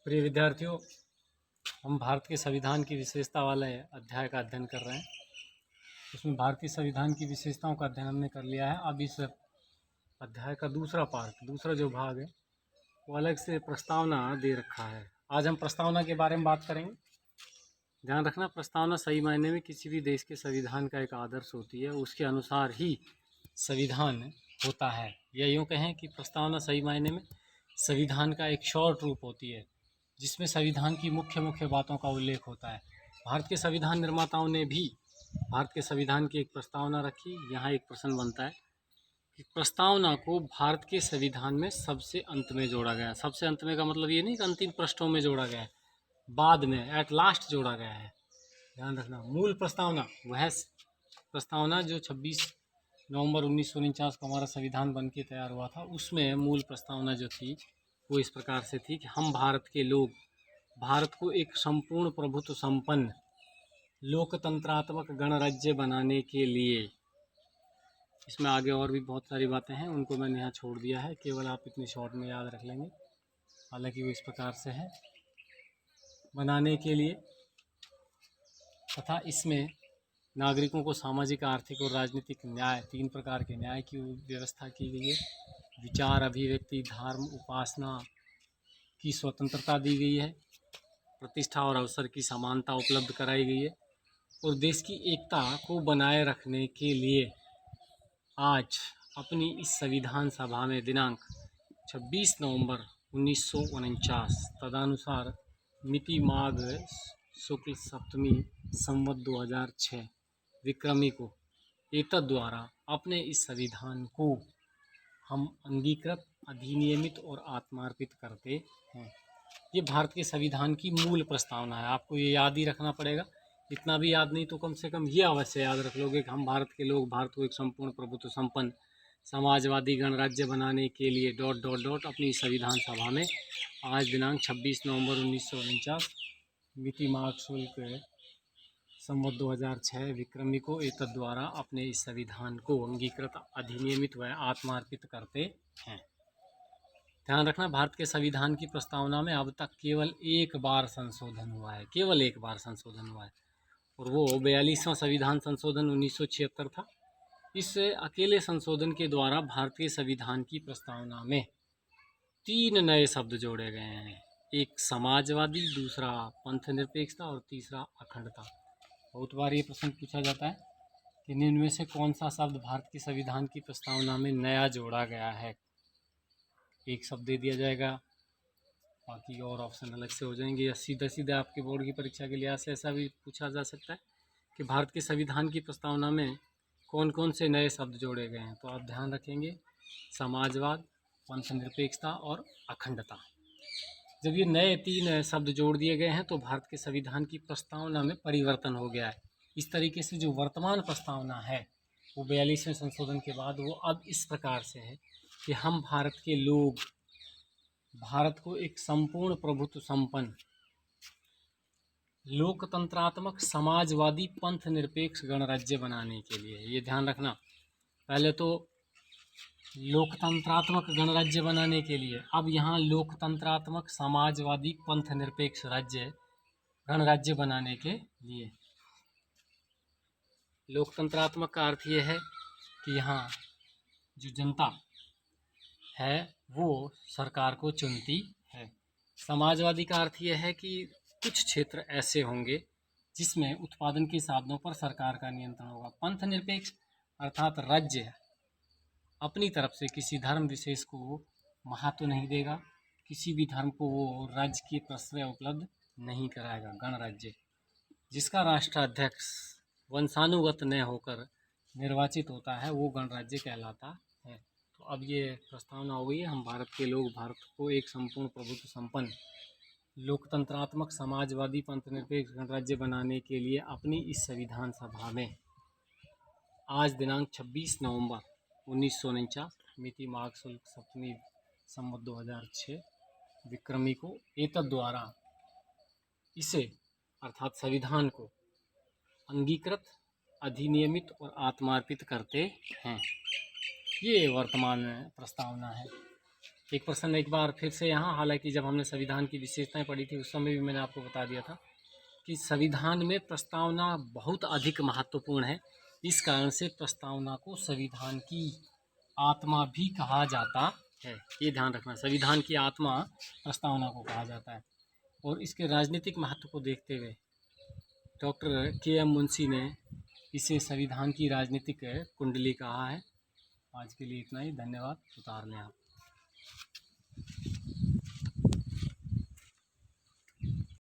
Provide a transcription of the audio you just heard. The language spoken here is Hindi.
प्रिय विद्यार्थियों, हम भारत के संविधान की विशेषता वाले अध्याय का अध्ययन कर रहे हैं। उसमें भारतीय संविधान की विशेषताओं का अध्ययन हमने कर लिया है। अब इस अध्याय का दूसरा पार्ट, दूसरा जो भाग है, वो अलग से प्रस्तावना दे रखा है। आज हम प्रस्तावना के बारे में बात करेंगे। ध्यान रखना, प्रस्तावना सही मायने में किसी भी देश के संविधान का एक आदर्श होती है, उसके अनुसार ही संविधान होता है। या यूँ कहें कि प्रस्तावना सही मायने में संविधान का एक शॉर्ट रूप होती है, जिसमें संविधान की मुख्य मुख्य बातों का उल्लेख होता है। भारत के संविधान निर्माताओं ने भी भारत के संविधान की एक प्रस्तावना रखी। यहाँ एक प्रश्न बनता है कि प्रस्तावना को भारत के संविधान में सबसे अंत में जोड़ा गया। सबसे अंत में का मतलब ये नहीं कि अंतिम पृष्ठों में जोड़ा गया है, बाद में एट लास्ट जोड़ा गया है। ध्यान रखना, मूल प्रस्तावना वह प्रस्तावना जो 26 नवंबर 1949 को हमारा संविधान बन के तैयार हुआ था, उसमें मूल प्रस्तावना जो थी वो इस प्रकार से थी कि हम भारत के लोग भारत को एक संपूर्ण प्रभुत्व संपन्न लोकतंत्रात्मक गणराज्य बनाने के लिए, इसमें आगे और भी बहुत सारी बातें हैं, उनको मैंने यहाँ छोड़ दिया है, केवल आप इतनी शॉर्ट में याद रख लेंगे। हालांकि वो इस प्रकार से है, बनाने के लिए तथा इसमें नागरिकों को सामाजिक, आर्थिक और राजनीतिक न्याय, 3 प्रकार के न्याय की व्यवस्था की गई है। विचार, अभिव्यक्ति, धर्म, उपासना की स्वतंत्रता दी गई है। प्रतिष्ठा और अवसर की समानता उपलब्ध कराई गई है। और देश की एकता को बनाए रखने के लिए आज अपनी इस संविधान सभा में दिनांक 26 नवंबर 1949 तदनुसार मिति माघ शुक्ल सप्तमी संवत 2006 विक्रमी को एतद द्वारा अपने इस संविधान को हम अंगीकृत, अधिनियमित और आत्मार्पित करते हैं। ये भारत के संविधान की मूल प्रस्तावना है। आपको ये याद ही रखना पड़ेगा। इतना भी याद नहीं तो कम से कम ये अवश्य याद रख लोगे कि हम भारत के लोग भारत को एक संपूर्ण प्रभुत्व संपन्न समाजवादी गणराज्य बनाने के लिए डॉट डॉट डॉट अपनी संविधान सभा में आज दिनांक 26 नवंबर 1949 मिति माघ शुल्क संवत 2006 विक्रमी को एतद द्वारा अपने इस संविधान को अंगीकृत, अधिनियमित व आत्मार्पित करते हैं। ध्यान रखना, भारत के संविधान की प्रस्तावना में अब तक केवल एक बार संशोधन हुआ है, केवल एक बार संशोधन हुआ है, और वो 42वां संविधान संशोधन 1976 था। इस अकेले संशोधन के द्वारा भारतीय संविधान की प्रस्तावना में 3 नए शब्द जोड़े गए हैं। एक समाजवादी, दूसरा पंथ निरपेक्षता और तीसरा अखंडता। बहुत बार ये प्रश्न पूछा जाता है कि निम्न में से कौन सा शब्द भारत की संविधान की प्रस्तावना में नया जोड़ा गया है। एक शब्द दे दिया जाएगा, बाकी और ऑप्शन अलग से हो जाएंगे, या सीधा सीधा आपके बोर्ड की परीक्षा के लिहाज से ऐसा भी पूछा जा सकता है कि भारत के संविधान की प्रस्तावना में कौन कौन से नए शब्द जोड़े गए हैं। तो आप ध्यान रखेंगे, समाजवाद, पंथ निरपेक्षता और अखंडता। जब ये नए 3 शब्द जोड़ दिए गए हैं तो भारत के संविधान की प्रस्तावना में परिवर्तन हो गया है। इस तरीके से जो वर्तमान प्रस्तावना है वो 42वें संशोधन के बाद वो अब इस प्रकार से है कि हम भारत के लोग भारत को एक संपूर्ण प्रभुत्व संपन्न लोकतंत्रात्मक समाजवादी पंथ निरपेक्ष गणराज्य बनाने के लिए, ये ध्यान रखना, पहले तो लोकतंत्रात्मक गणराज्य बनाने के लिए, अब यहाँ लोकतंत्रात्मक समाजवादी पंथ निरपेक्ष राज्य गणराज्य बनाने के लिए। लोकतंत्रात्मक का अर्थ ये है कि यहाँ जो जनता है वो सरकार को चुनती है। समाजवादी का अर्थ यह है कि कुछ क्षेत्र ऐसे होंगे जिसमें उत्पादन के साधनों पर सरकार का नियंत्रण होगा। पंथ निरपेक्ष अर्थात राज्य अपनी तरफ से किसी धर्म विशेष को महत्व नहीं देगा, किसी भी धर्म को वो राज्य की प्रश्रय उपलब्ध नहीं कराएगा। गणराज्य जिसका राष्ट्राध्यक्ष वंशानुगत न होकर निर्वाचित होता है वो गणराज्य कहलाता है। तो अब ये प्रस्तावना हो गई है, हम भारत के लोग भारत को एक संपूर्ण प्रभुत्व संपन्न लोकतंत्रात्मक समाजवादी पंथ निरपेक्ष गणराज्य बनाने के लिए अपनी इस संविधान सभा में आज दिनांक 26 नवंबर 1949 मिति माघ शुल्क सप्तमी संवत 2006 विक्रमी को एतद द्वारा इसे अर्थात संविधान को अंगीकृत, अधिनियमित और आत्मार्पित करते हैं। ये वर्तमान प्रस्तावना है। एक प्रश्न एक बार फिर से यहाँ, हालांकि जब हमने संविधान की विशेषताएं पढ़ी थी उस समय भी मैंने आपको बता दिया था कि संविधान में प्रस्तावना बहुत अधिक महत्वपूर्ण है। इस कारण से प्रस्तावना को संविधान की आत्मा भी कहा जाता है। ये ध्यान रखना, संविधान की आत्मा प्रस्तावना को कहा जाता है। और इसके राजनीतिक महत्व को देखते हुए डॉक्टर के.एम. मुंशी ने इसे संविधान की राजनीतिक कुंडली कहा है। आज के लिए इतना ही, धन्यवाद। उतार लें आप।